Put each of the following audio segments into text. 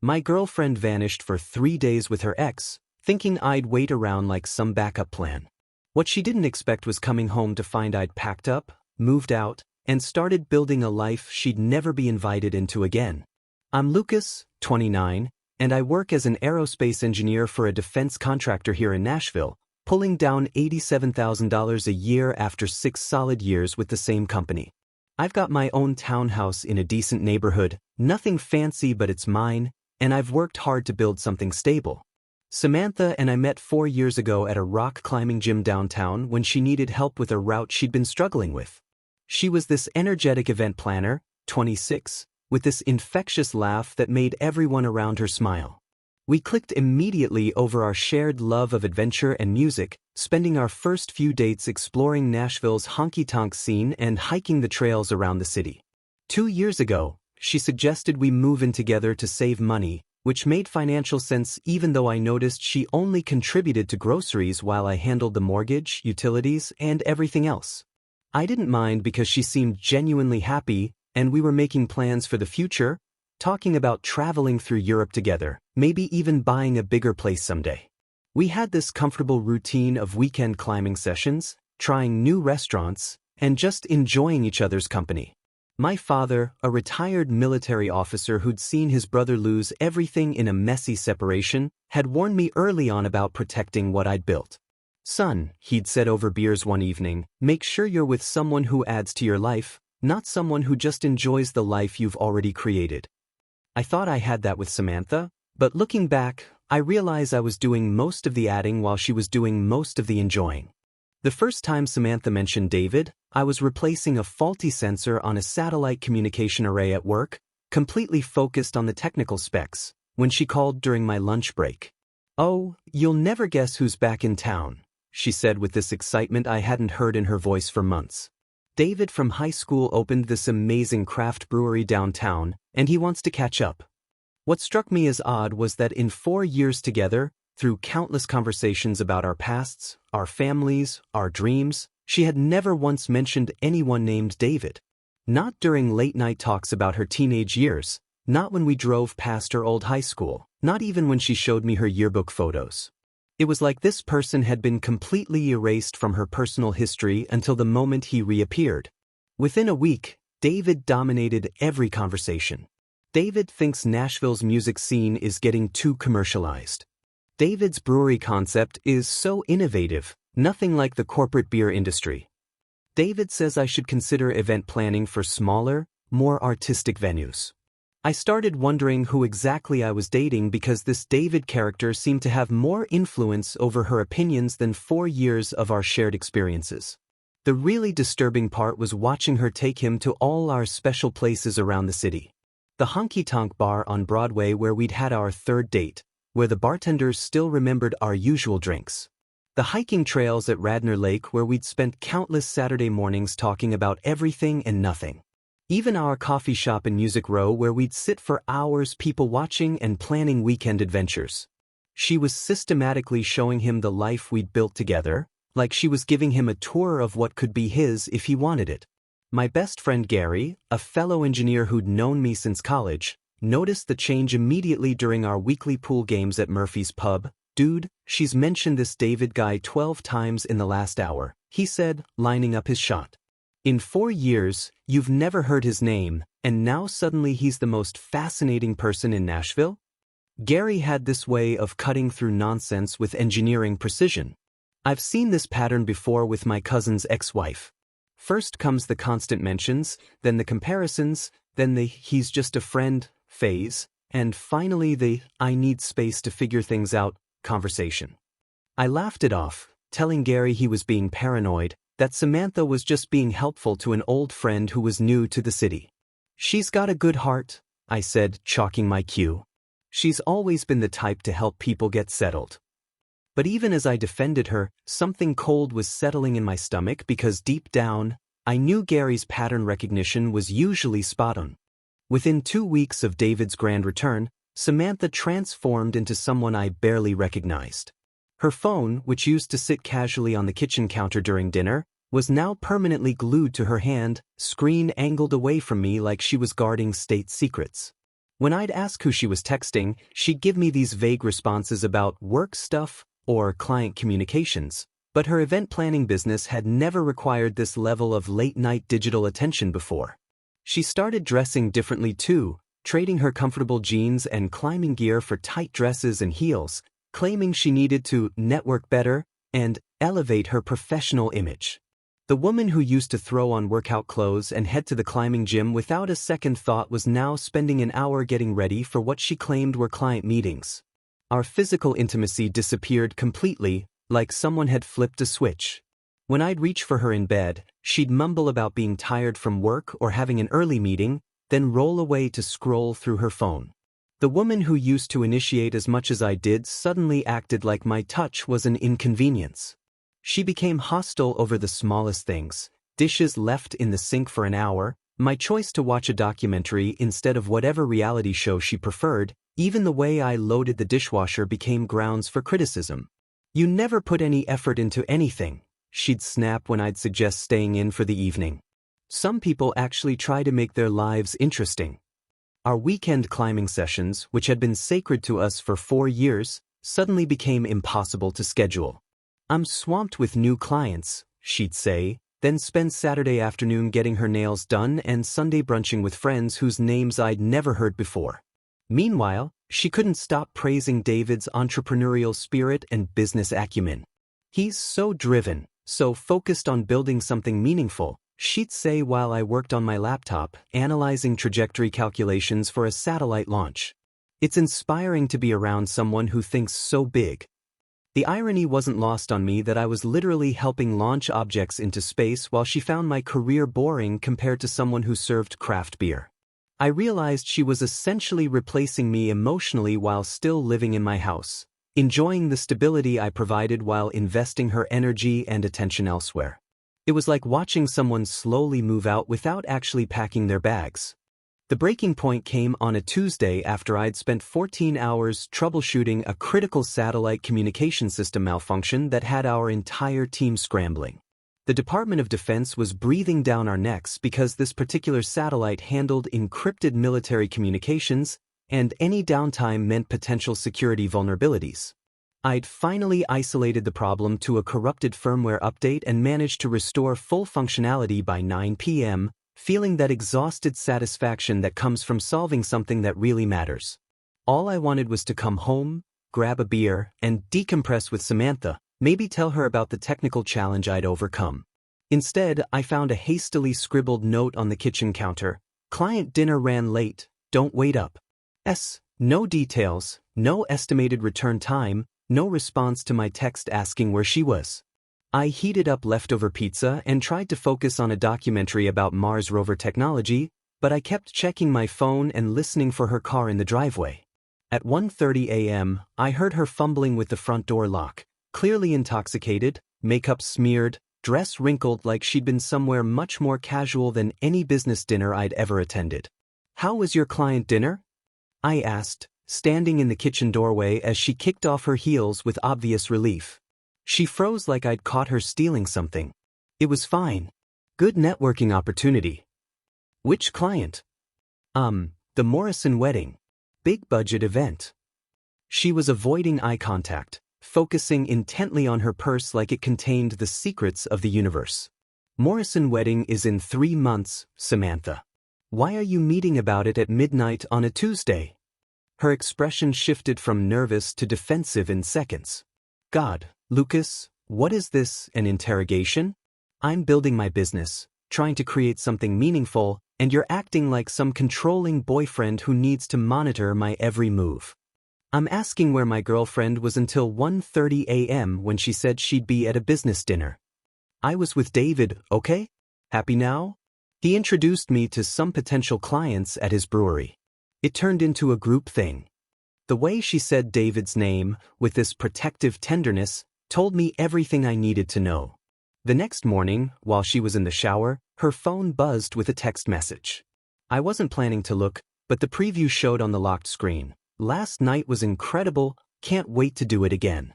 My girlfriend vanished for 3 days with her ex, thinking I'd wait around like some backup plan. What she didn't expect was coming home to find I'd packed up, moved out, and started building a life she'd never be invited into again. I'm Lucas, 29, and I work as an aerospace engineer for a defense contractor here in Nashville, pulling down $87,000 a year after 6 solid years with the same company. I've got my own townhouse in a decent neighborhood, nothing fancy but it's mine, and I've worked hard to build something stable. Samantha and I met 4 years ago at a rock climbing gym downtown when she needed help with a route she'd been struggling with. She was this energetic event planner, 26, with this infectious laugh that made everyone around her smile. We clicked immediately over our shared love of adventure and music, spending our first few dates exploring Nashville's honky-tonk scene and hiking the trails around the city. 2 years ago, she suggested we move in together to save money, which made financial sense even though I noticed she only contributed to groceries while I handled the mortgage, utilities, and everything else. I didn't mind because she seemed genuinely happy, and we were making plans for the future, talking about traveling through Europe together, maybe even buying a bigger place someday. We had this comfortable routine of weekend climbing sessions, trying new restaurants, and just enjoying each other's company. My father, a retired military officer who'd seen his brother lose everything in a messy separation, had warned me early on about protecting what I'd built. "Son," he'd said over beers one evening, "make sure you're with someone who adds to your life, not someone who just enjoys the life you've already created." I thought I had that with Samantha, but looking back, I realized I was doing most of the adding while she was doing most of the enjoying. The first time Samantha mentioned David, I was replacing a faulty sensor on a satellite communication array at work, completely focused on the technical specs, when she called during my lunch break. "Oh, you'll never guess who's back in town," she said with this excitement I hadn't heard in her voice for months. "David from high school opened this amazing craft brewery downtown, and he wants to catch up." What struck me as odd was that in 4 years together, through countless conversations about our pasts, our families, our dreams, she had never once mentioned anyone named David. Not during late-night talks about her teenage years, not when we drove past her old high school, not even when she showed me her yearbook photos. It was like this person had been completely erased from her personal history until the moment he reappeared. Within a week, David dominated every conversation. David thinks Nashville's music scene is getting too commercialized. David's brewery concept is so innovative, nothing like the corporate beer industry. David says I should consider event planning for smaller, more artistic venues. I started wondering who exactly I was dating because this David character seemed to have more influence over her opinions than 4 years of our shared experiences. The really disturbing part was watching her take him to all our special places around the city. The honky-tonk bar on Broadway where we'd had our third date, where the bartenders still remembered our usual drinks. The hiking trails at Radnor Lake where we'd spent countless Saturday mornings talking about everything and nothing. Even our coffee shop in Music Row where we'd sit for hours people watching and planning weekend adventures. She was systematically showing him the life we'd built together, like she was giving him a tour of what could be his if he wanted it. My best friend Gary, a fellow engineer who'd known me since college, noticed the change immediately during our weekly pool games at Murphy's Pub. "Dude, she's mentioned this David guy 12 times in the last hour," he said, lining up his shot. "In 4 years, you've never heard his name, and now suddenly he's the most fascinating person in Nashville?" Gary had this way of cutting through nonsense with engineering precision. I've seen this pattern before with my cousin's ex-wife. First comes the constant mentions, then the comparisons, then the "he's just a friend" phase, and finally the "I need space to figure things out" conversation. I laughed it off, telling Gary he was being paranoid, that Samantha was just being helpful to an old friend who was new to the city. "She's got a good heart," I said, chalking my cue. "She's always been the type to help people get settled." But even as I defended her, something cold was settling in my stomach because deep down, I knew Gary's pattern recognition was usually spot on. Within 2 weeks of David's grand return, Samantha transformed into someone I barely recognized. Her phone, which used to sit casually on the kitchen counter during dinner, was now permanently glued to her hand, screen angled away from me like she was guarding state secrets. When I'd ask who she was texting, she'd give me these vague responses about work stuff or client communications, but her event planning business had never required this level of late-night digital attention before. She started dressing differently too, trading her comfortable jeans and climbing gear for tight dresses and heels, claiming she needed to network better and elevate her professional image. The woman who used to throw on workout clothes and head to the climbing gym without a second thought was now spending an hour getting ready for what she claimed were client meetings. Our physical intimacy disappeared completely, like someone had flipped a switch. When I'd reach for her in bed, she'd mumble about being tired from work or having an early meeting, then roll away to scroll through her phone. The woman who used to initiate as much as I did suddenly acted like my touch was an inconvenience. She became hostile over the smallest things: dishes left in the sink for an hour, my choice to watch a documentary instead of whatever reality show she preferred. Even the way I loaded the dishwasher became grounds for criticism. "You never put any effort into anything," she'd snap when I'd suggest staying in for the evening. Some people actually try to make their lives interesting. Our weekend climbing sessions, which had been sacred to us for 4 years, suddenly became impossible to schedule. "I'm swamped with new clients," she'd say, then spend Saturday afternoon getting her nails done and Sunday brunching with friends whose names I'd never heard before. Meanwhile, she couldn't stop praising David's entrepreneurial spirit and business acumen. "He's so driven, so focused on building something meaningful," she'd say while I worked on my laptop, analyzing trajectory calculations for a satellite launch. "It's inspiring to be around someone who thinks so big." The irony wasn't lost on me that I was literally helping launch objects into space while she found my career boring compared to someone who served craft beer. I realized she was essentially replacing me emotionally while still living in my house, enjoying the stability I provided while investing her energy and attention elsewhere. It was like watching someone slowly move out without actually packing their bags. The breaking point came on a Tuesday after I'd spent 14 hours troubleshooting a critical satellite communication system malfunction that had our entire team scrambling. The Department of Defense was breathing down our necks because this particular satellite handled encrypted military communications, and any downtime meant potential security vulnerabilities. I'd finally isolated the problem to a corrupted firmware update and managed to restore full functionality by 9 p.m., feeling that exhausted satisfaction that comes from solving something that really matters. All I wanted was to come home, grab a beer, and decompress with Samantha, maybe tell her about the technical challenge I'd overcome. Instead, I found a hastily scribbled note on the kitchen counter: "Client dinner ran late, don't wait up." No details, no estimated return time, no response to my text asking where she was. I heated up leftover pizza and tried to focus on a documentary about Mars rover technology, but I kept checking my phone and listening for her car in the driveway. At 1:30 a.m., I heard her fumbling with the front door lock, clearly intoxicated, makeup smeared, dress wrinkled like she'd been somewhere much more casual than any business dinner I'd ever attended. "How was your client dinner?" I asked, standing in the kitchen doorway as she kicked off her heels with obvious relief. She froze like I'd caught her stealing something. "It was fine. Good networking opportunity." "Which client?" The Morrison wedding. Big budget event." She was avoiding eye contact, focusing intently on her purse like it contained the secrets of the universe. "Morrison wedding is in 3 months, Samantha. Why are you meeting about it at midnight on a Tuesday?" Her expression shifted from nervous to defensive in seconds. "God, Lucas, what is this, an interrogation? I'm building my business, trying to create something meaningful, and you're acting like some controlling boyfriend who needs to monitor my every move." I'm asking where my girlfriend was until 1:30 a.m. when she said she'd be at a business dinner. "I was with David, okay? Happy now?" He introduced me to some potential clients at his brewery. It turned into a group thing. The way she said David's name, with this protective tenderness, told me everything I needed to know. The next morning, while she was in the shower, her phone buzzed with a text message. I wasn't planning to look, but the preview showed on the locked screen. "Last night was incredible, can't wait to do it again."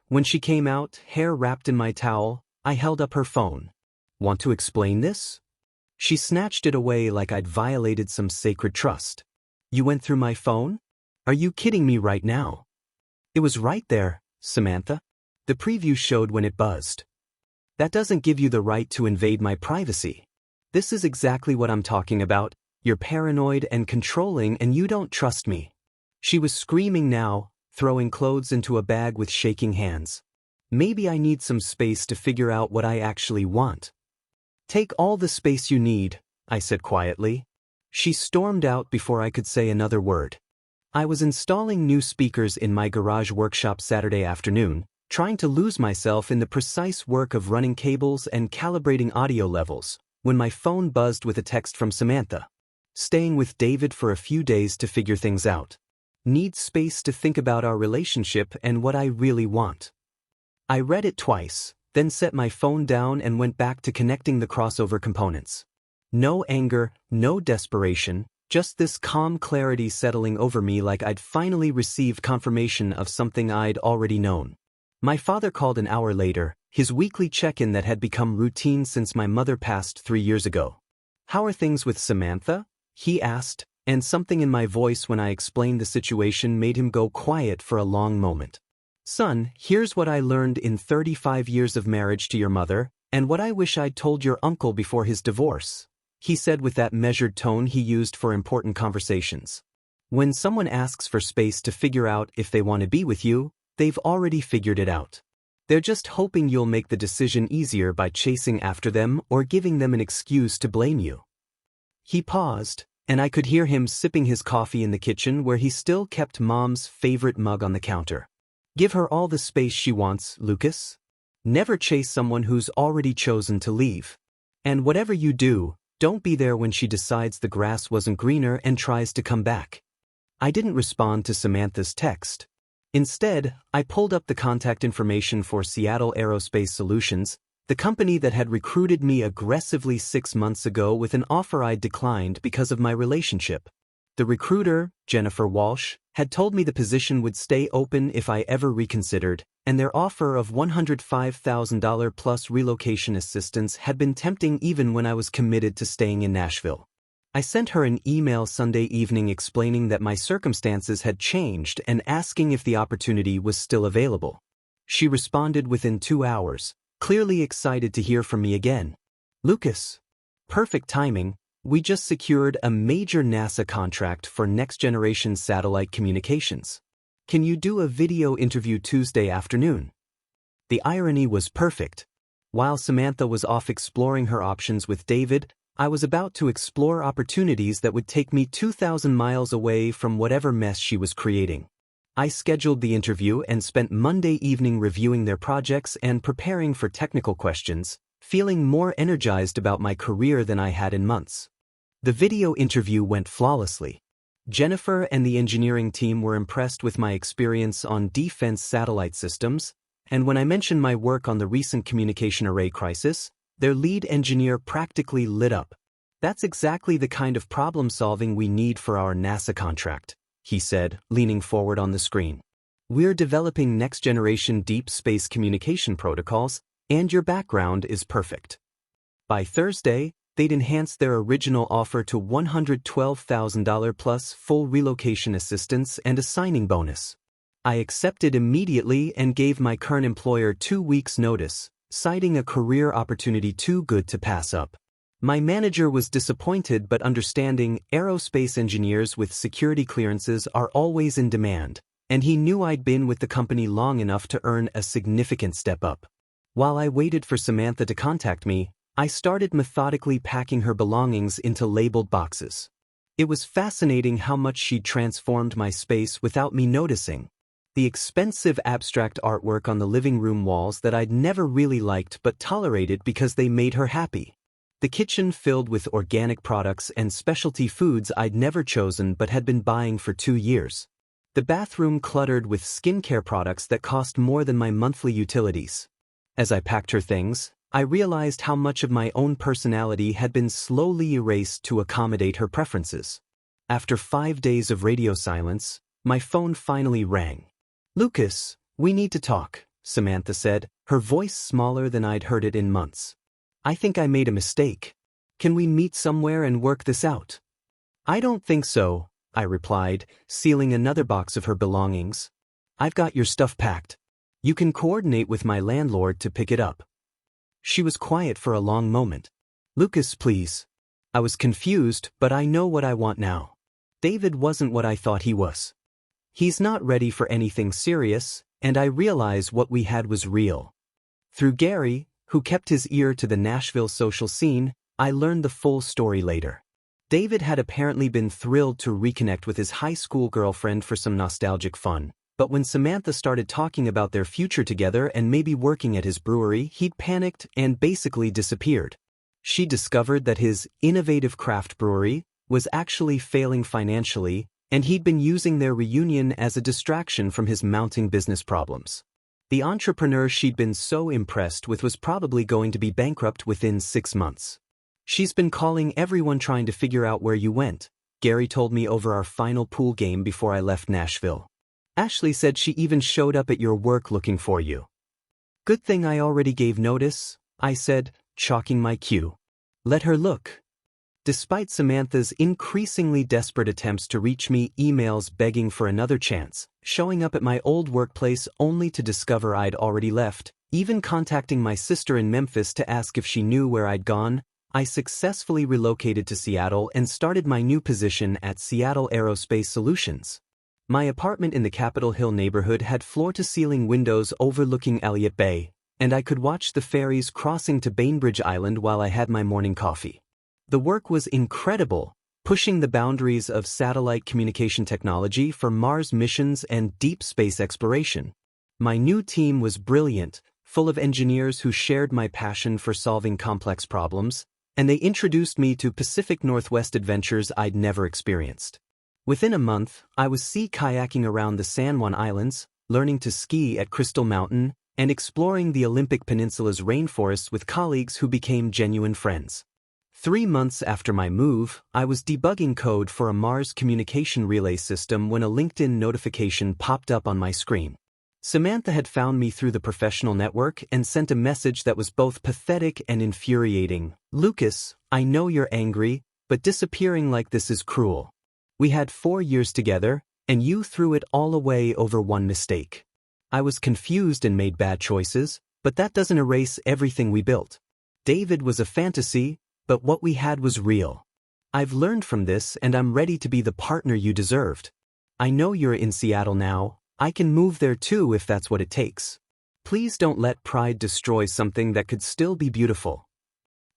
When she came out, hair wrapped in my towel, I held up her phone. "Want to explain this?" She snatched it away like I'd violated some sacred trust. You went through my phone? Are you kidding me right now? It was right there, Samantha. The preview showed when it buzzed. That doesn't give you the right to invade my privacy. This is exactly what I'm talking about. You're paranoid and controlling and you don't trust me. She was screaming now, throwing clothes into a bag with shaking hands. Maybe I need some space to figure out what I actually want. Take all the space you need, I said quietly. She stormed out before I could say another word. I was installing new speakers in my garage workshop Saturday afternoon, trying to lose myself in the precise work of running cables and calibrating audio levels, when my phone buzzed with a text from Samantha. Staying with David for a few days to figure things out. Need space to think about our relationship and what I really want. I read it twice, then set my phone down and went back to connecting the crossover components. No anger, no desperation, just this calm clarity settling over me like I'd finally received confirmation of something I'd already known. My father called an hour later, his weekly check-in that had become routine since my mother passed 3 years ago. "How are things with Samantha?" he asked, and something in my voice when I explained the situation made him go quiet for a long moment. "Son, here's what I learned in 35 years of marriage to your mother, and what I wish I'd told your uncle before his divorce," he said with that measured tone he used for important conversations. When someone asks for space to figure out if they want to be with you, they've already figured it out. They're just hoping you'll make the decision easier by chasing after them or giving them an excuse to blame you. He paused, and I could hear him sipping his coffee in the kitchen where he still kept Mom's favorite mug on the counter. "Give her all the space she wants, Lucas. Never chase someone who's already chosen to leave. And whatever you do, don't be there when she decides the grass wasn't greener and tries to come back." I didn't respond to Samantha's text. Instead, I pulled up the contact information for Seattle Aerospace Solutions, the company that had recruited me aggressively 6 months ago with an offer I declined because of my relationship. The recruiter, Jennifer Walsh, had told me the position would stay open if I ever reconsidered, and their offer of $105,000 plus relocation assistance had been tempting even when I was committed to staying in Nashville. I sent her an email Sunday evening explaining that my circumstances had changed and asking if the opportunity was still available. She responded within 2 hours, clearly excited to hear from me again. "Lucas, perfect timing. We just secured a major NASA contract for next-generation satellite communications. Can you do a video interview Tuesday afternoon?" The irony was perfect. While Samantha was off exploring her options with David, I was about to explore opportunities that would take me 2,000 miles away from whatever mess she was creating. I scheduled the interview and spent Monday evening reviewing their projects and preparing for technical questions, feeling more energized about my career than I had in months. The video interview went flawlessly. Jennifer and the engineering team were impressed with my experience on defense satellite systems, and when I mentioned my work on the recent communication array crisis, their lead engineer practically lit up. "That's exactly the kind of problem-solving we need for our NASA contract," he said, leaning forward on the screen. "We're developing next-generation deep space communication protocols, and your background is perfect." By Thursday, they'd enhanced their original offer to $112,000 plus full relocation assistance and a signing bonus. I accepted immediately and gave my current employer 2 weeks' notice, citing a career opportunity too good to pass up. My manager was disappointed but understanding. Aerospace engineers with security clearances are always in demand, and he knew I'd been with the company long enough to earn a significant step up. While I waited for Samantha to contact me, I started methodically packing her belongings into labeled boxes. It was fascinating how much she'd transformed my space without me noticing. The expensive abstract artwork on the living room walls that I'd never really liked but tolerated because they made her happy. The kitchen filled with organic products and specialty foods I'd never chosen but had been buying for 2 years. The bathroom cluttered with skincare products that cost more than my monthly utilities. As I packed her things, I realized how much of my own personality had been slowly erased to accommodate her preferences. After 5 days of radio silence, my phone finally rang. "Lucas, we need to talk," Samantha said, her voice smaller than I'd heard it in months. "I think I made a mistake. Can we meet somewhere and work this out?" "I don't think so," I replied, sealing another box of her belongings. "I've got your stuff packed. You can coordinate with my landlord to pick it up." She was quiet for a long moment. "Lucas, please." I was confused, but I know what I want now. David wasn't what I thought he was. He's not ready for anything serious, and I realize what we had was real. Through Gary, who kept his ear to the Nashville social scene, I learned the full story later. David had apparently been thrilled to reconnect with his high school girlfriend for some nostalgic fun, but when Samantha started talking about their future together and maybe working at his brewery, he'd panicked and basically disappeared. She discovered that his innovative craft brewery was actually failing financially, and he'd been using their reunion as a distraction from his mounting business problems. The entrepreneur she'd been so impressed with was probably going to be bankrupt within 6 months. "She's been calling everyone trying to figure out where you went," Gary told me over our final pool game before I left Nashville. "Ashley said she even showed up at your work looking for you." "Good thing I already gave notice," I said, chalking my cue. "Let her look." Despite Samantha's increasingly desperate attempts to reach me, emails begging for another chance, showing up at my old workplace only to discover I'd already left, even contacting my sister in Memphis to ask if she knew where I'd gone, I successfully relocated to Seattle and started my new position at Seattle Aerospace Solutions. My apartment in the Capitol Hill neighborhood had floor-to-ceiling windows overlooking Elliott Bay, and I could watch the ferries crossing to Bainbridge Island while I had my morning coffee. The work was incredible, pushing the boundaries of satellite communication technology for Mars missions and deep space exploration. My new team was brilliant, full of engineers who shared my passion for solving complex problems, and they introduced me to Pacific Northwest adventures I'd never experienced. Within a month, I was sea kayaking around the San Juan Islands, learning to ski at Crystal Mountain, and exploring the Olympic Peninsula's rainforests with colleagues who became genuine friends. 3 months after my move, I was debugging code for a Mars communication relay system when a LinkedIn notification popped up on my screen. Samantha had found me through the professional network and sent a message that was both pathetic and infuriating. "Lucas, I know you're angry, but disappearing like this is cruel. We had 4 years together, and you threw it all away over one mistake." I was confused and made bad choices, but that doesn't erase everything we built. David was a fantasy, but what we had was real. I've learned from this and I'm ready to be the partner you deserved. I know you're in Seattle now. I can move there too if that's what it takes. Please don't let pride destroy something that could still be beautiful.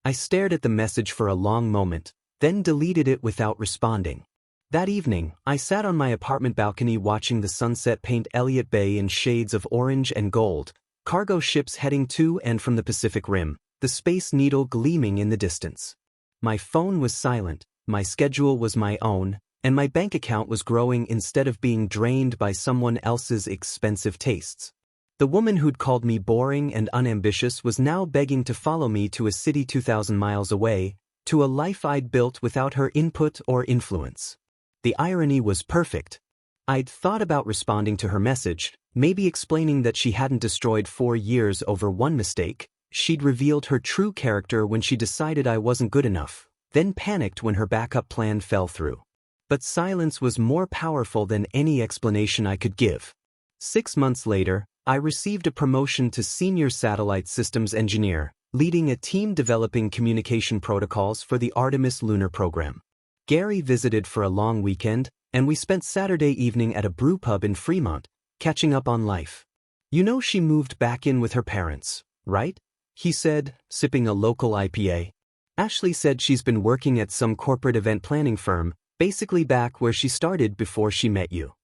I stared at the message for a long moment, then deleted it without responding. That evening, I sat on my apartment balcony watching the sunset paint Elliott Bay in shades of orange and gold, cargo ships heading to and from the Pacific Rim, the Space Needle gleaming in the distance. My phone was silent, my schedule was my own, and my bank account was growing instead of being drained by someone else's expensive tastes. The woman who'd called me boring and unambitious was now begging to follow me to a city 2,000 miles away, to a life I'd built without her input or influence. The irony was perfect. I'd thought about responding to her message, maybe explaining that she hadn't destroyed 4 years over one mistake. She'd revealed her true character when she decided I wasn't good enough, then panicked when her backup plan fell through. But silence was more powerful than any explanation I could give. 6 months later, I received a promotion to Senior Satellite Systems Engineer, leading a team developing communication protocols for the Artemis lunar program. Gary visited for a long weekend, and we spent Saturday evening at a brew pub in Fremont, catching up on life. "You know she moved back in with her parents, right?" he said, sipping a local IPA. "Ashley said she's been working at some corporate event planning firm, basically back where she started before she met you."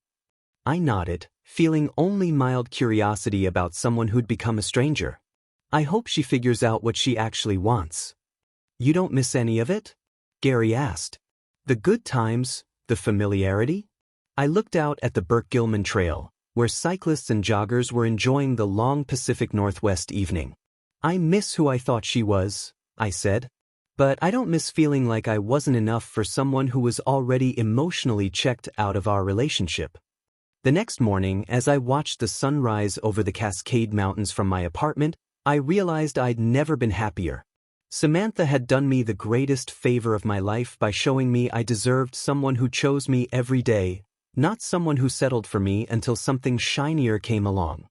I nodded, feeling only mild curiosity about someone who'd become a stranger. "I hope she figures out what she actually wants." "You don't miss any of it?" Gary asked. "The good times, the familiarity?" I looked out at the Burke-Gilman Trail, where cyclists and joggers were enjoying the long Pacific Northwest evening. "I miss who I thought she was," I said. "But I don't miss feeling like I wasn't enough for someone who was already emotionally checked out of our relationship." The next morning, as I watched the sun rise over the Cascade Mountains from my apartment, I realized I'd never been happier. Samantha had done me the greatest favor of my life by showing me I deserved someone who chose me every day, not someone who settled for me until something shinier came along.